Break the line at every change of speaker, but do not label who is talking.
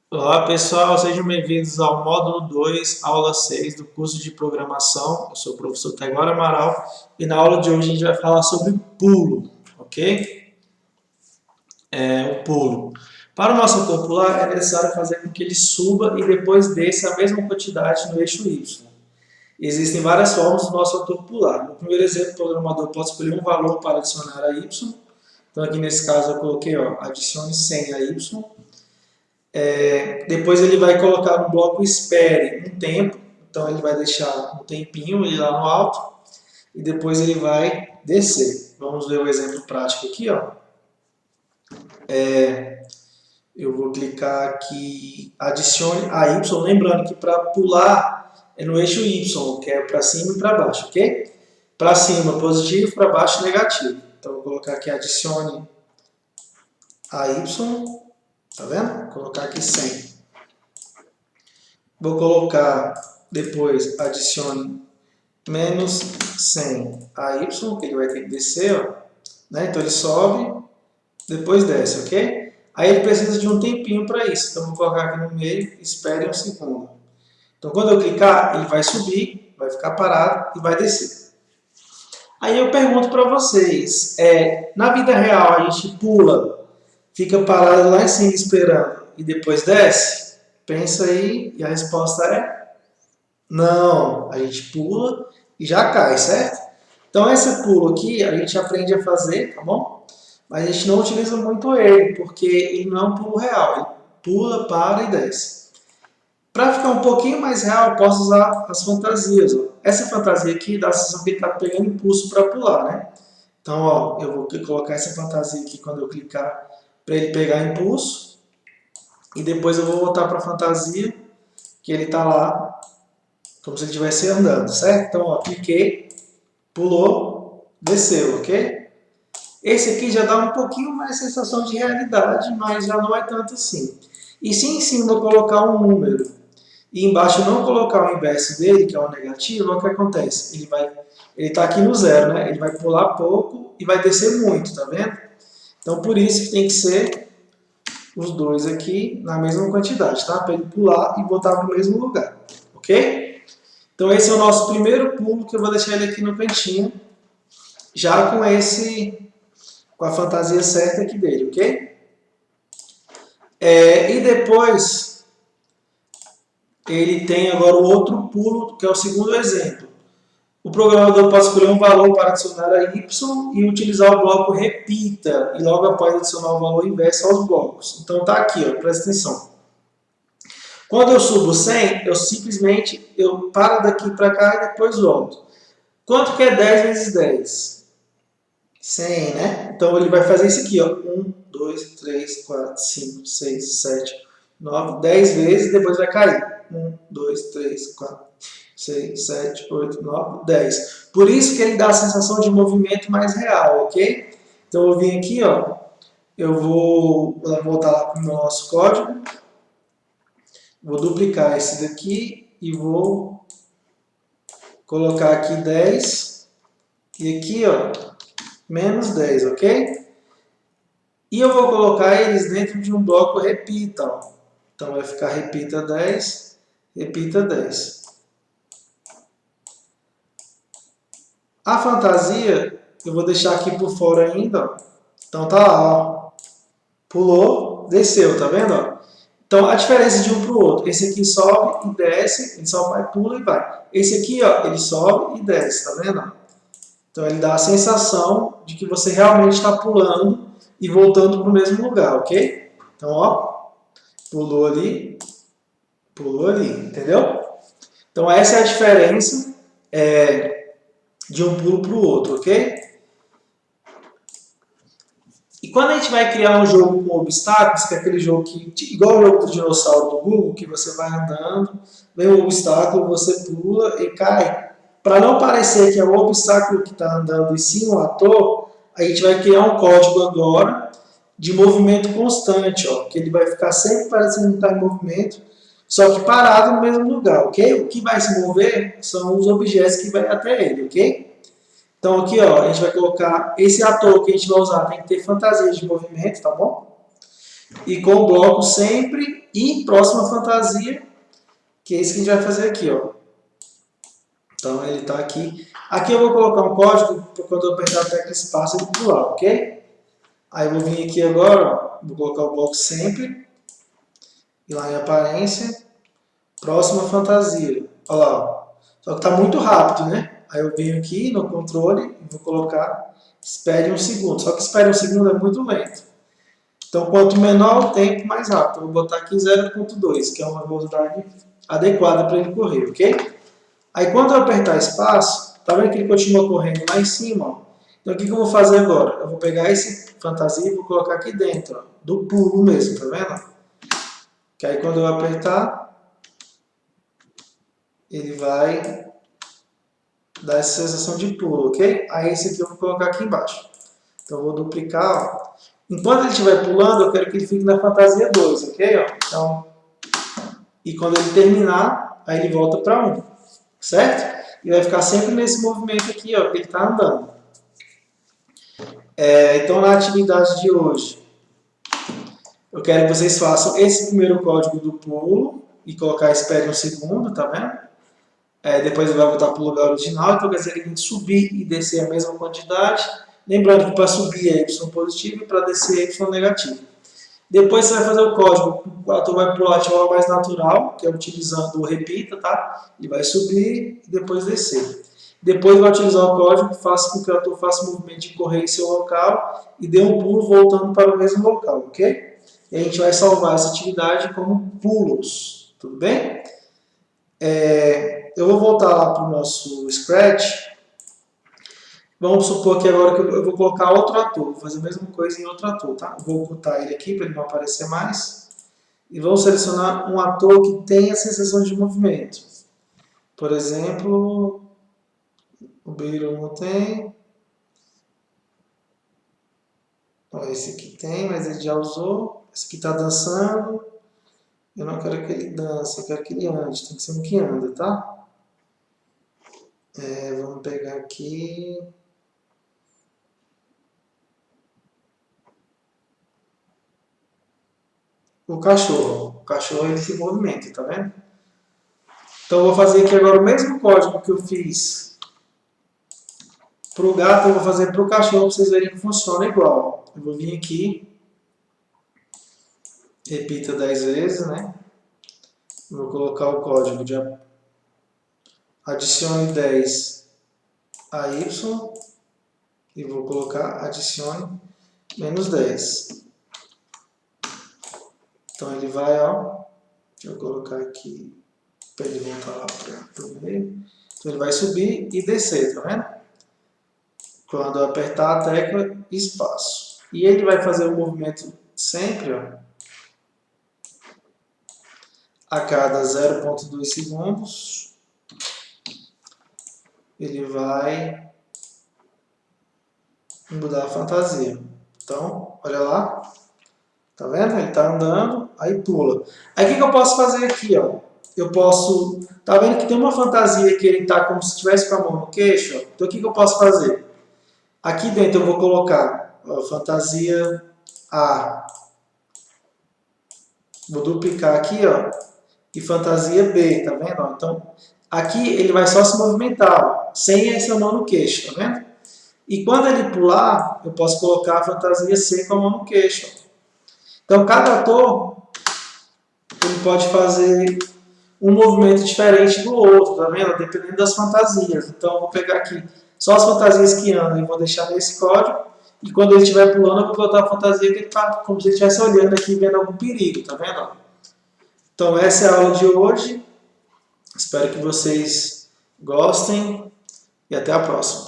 Olá pessoal, sejam bem-vindos ao módulo 2, aula 6 do curso de programação. Eu sou o professor Taiguara Amaral e na aula de hoje a gente vai falar sobre pulo, ok? O pulo. Para o nosso ator pular é necessário fazer com que ele suba e depois desça a mesma quantidade no eixo Y. Existem várias formas do nosso ator pular. No primeiro exemplo, o programador pode escolher um valor para adicionar a Y. Então aqui nesse caso eu coloquei, adicione 100 a Y. Depois ele vai colocar no bloco espere um tempo, então ele vai deixar um tempinho ele lá no alto e depois ele vai descer. Vamos ver o exemplo prático aqui, ó. Eu vou clicar aqui, adicione a Y, lembrando que para pular é no eixo Y, que é para cima e para baixo, ok? Para cima positivo, para baixo negativo. Então vou colocar aqui adicione a Y, tá vendo? Vou colocar aqui 100. Vou colocar depois, adicione menos 100 a Y, que ele vai ter que descer, ó, né? Então ele sobe, depois desce, ok? Aí ele precisa de um tempinho para isso, então vou colocar aqui no meio, espere um segundo. Então quando eu clicar, ele vai subir, vai ficar parado e vai descer. Aí eu pergunto para vocês, na vida real a gente pula, fica parado lá em cima esperando e depois desce? Pensa aí e a resposta é não, a gente pula e já cai, certo? Então esse pulo aqui a gente aprende a fazer, tá bom? Mas a gente não utiliza muito ele, porque ele não é um pulo real. Ele pula, para e desce. Para ficar um pouquinho mais real, eu posso usar as fantasias. Ó. Essa fantasia aqui dá a sensação que ele está pegando impulso para pular, né? Então, ó, eu vou colocar essa fantasia aqui quando eu clicar para ele pegar impulso. E depois eu vou voltar para a fantasia, que ele está lá como se ele estivesse andando, certo? Então, ó, cliquei, pulou, desceu, ok? Esse aqui já dá um pouquinho mais sensação de realidade, mas já não é tanto assim. E se em cima eu colocar um número e embaixo não colocar o inverso dele, que é o negativo, o que acontece? Ele está aqui no zero, né? Ele vai pular pouco e vai descer muito, tá vendo? Então por isso que tem que ser os dois aqui na mesma quantidade, tá? Para ele pular e voltar para o mesmo lugar, ok? Então esse é o nosso primeiro pulo, que eu vou deixar ele aqui no cantinho, já com a fantasia certa aqui dele, ok? E depois ele tem agora o outro pulo, que é o segundo exemplo. O programador pode escolher um valor para adicionar a Y e utilizar o bloco repita, e logo após adicionar o valor inverso aos blocos. Então tá aqui, ó, presta atenção. Quando eu subo 100, eu simplesmente paro daqui para cá e depois volto. Quanto que é 10 vezes 10? 100, né? Então ele vai fazer isso aqui, ó. 1, 2, 3, 4, 5, 6, 7, 9, 10 vezes, depois vai cair. 1, 2, 3, 4, 6, 7, 8, 9, 10. Por isso que ele dá a sensação de movimento mais real, ok? Então eu vim aqui, ó. Eu vou voltar lá para o nosso código. Vou duplicar esse daqui e vou colocar aqui 10. E aqui, ó, menos 10, ok? E eu vou colocar eles dentro de um bloco repita. Ó. Então vai ficar repita 10, repita 10. A fantasia eu vou deixar aqui por fora ainda. Ó. Então tá lá, ó. Pulou, desceu, tá vendo? Ó? Então a diferença de um para o outro. Esse aqui sobe e desce, ele só vai, pula e vai. Esse aqui, ó, ele sobe e desce, tá vendo? Então ele dá a sensação de que você realmente está pulando e voltando para o mesmo lugar, ok? Então, ó, pulou ali, entendeu? Então essa é a diferença de um pulo para o outro, ok? E quando a gente vai criar um jogo com obstáculos, que é aquele jogo que, igual o jogo do dinossauro do Google, que você vai andando, vem um obstáculo, você pula e cai. Para não parecer que é o obstáculo que está andando e sim o ator, a gente vai criar um código agora de movimento constante, ó, que ele vai ficar sempre parecendo estar em movimento, só que parado no mesmo lugar, ok? O que vai se mover são os objetos que vai até ele, ok? Então aqui, ó, a gente vai colocar esse ator que a gente vai usar, tem que ter fantasia de movimento, tá bom? E com o bloco sempre e próxima fantasia, que é isso que a gente vai fazer aqui, ó. Então ele está aqui. Aqui eu vou colocar um código para quando eu apertar a tecla espaço ele pular, ok? Aí eu vou vir aqui agora, ó, vou colocar o bloco sempre, e lá em aparência, próxima fantasia. Olha lá, ó. Só que está muito rápido, né? Aí eu venho aqui no controle e vou colocar espere um segundo. Só que espere um segundo é muito lento. Então, quanto menor o tempo, mais rápido. Eu vou botar aqui 0.2, que é uma velocidade adequada para ele correr, ok? Aí, quando eu apertar espaço, tá vendo que ele continua correndo lá em cima? Ó. Então, o que eu vou fazer agora? Eu vou pegar esse fantasia e vou colocar aqui dentro, ó, do pulo mesmo, tá vendo? Que aí, quando eu apertar, ele vai dar essa sensação de pulo, ok? Aí, esse aqui eu vou colocar aqui embaixo. Então, eu vou duplicar, ó. Enquanto ele estiver pulando, eu quero que ele fique na fantasia 2, ok? Ó? Então, e quando ele terminar, aí ele volta para 1, certo? E vai ficar sempre nesse movimento aqui, ó, que ele está andando. Então, na atividade de hoje, eu quero que vocês façam esse primeiro código do pulo e colocar espere um segundo, tá vendo? Depois ele vai voltar para o lugar original, então quer dizer que ele tem que subir e descer a mesma quantidade. Lembrando que para subir é y positivo e para descer é y negativo. Depois você vai fazer o código, o ator vai pular de forma mais natural, que é utilizando o repita, tá? Ele vai subir e depois descer. Depois vai utilizar o código que faça com que o ator faça o movimento de correr em seu local e dê um pulo voltando para o mesmo local, ok? E a gente vai salvar essa atividade como pulos, tudo bem? Eu vou voltar lá para o nosso Scratch. Vamos supor que agora que eu vou colocar outro ator, vou fazer a mesma coisa em outro ator, tá? Vou ocultar ele aqui para ele não aparecer mais. E vamos selecionar um ator que tenha sensação de movimento. Por exemplo, o Beirão não tem. Ó, esse aqui tem, mas ele já usou. Esse aqui está dançando. Eu não quero que ele dance, eu quero que ele ande. Tem que ser um que anda, tá? Vamos pegar aqui. O cachorro. O cachorro ele se movimenta, tá vendo? Então eu vou fazer aqui agora o mesmo código que eu fiz para o gato, eu vou fazer para o cachorro para vocês verem que funciona igual. Eu vou vir aqui, repita 10 vezes, né? Vou colocar o código de adicione 10 a y e vou colocar adicione menos 10. Então ele vai, ó, deixa eu colocar aqui para ele voltar lá para o meio. Então ele vai subir e descer, tá vendo? Quando eu apertar a tecla espaço. E ele vai fazer o movimento sempre, ó, a cada 0.2 segundos. Ele vai mudar a fantasia. Então, olha lá. Tá vendo? Ele tá andando, aí pula. Aí o que eu posso fazer aqui, ó? Eu posso... Tá vendo que tem uma fantasia que ele tá como se estivesse com a mão no queixo? Ó? Então o que eu posso fazer? Aqui dentro eu vou colocar a fantasia A. Vou duplicar aqui, ó. E fantasia B, tá vendo? Então, aqui ele vai só se movimentar, ó, sem essa mão no queixo, tá vendo? E quando ele pular, eu posso colocar a fantasia C com a mão no queixo. Ó. Então, cada ator ele pode fazer um movimento diferente do outro, tá vendo? Dependendo das fantasias. Então, eu vou pegar aqui só as fantasias que andam e vou deixar nesse código. E quando ele estiver pulando, eu vou botar a fantasia que ele está como se ele estivesse olhando aqui, vendo algum perigo, tá vendo? Então, essa é a aula de hoje. Espero que vocês gostem e até a próxima.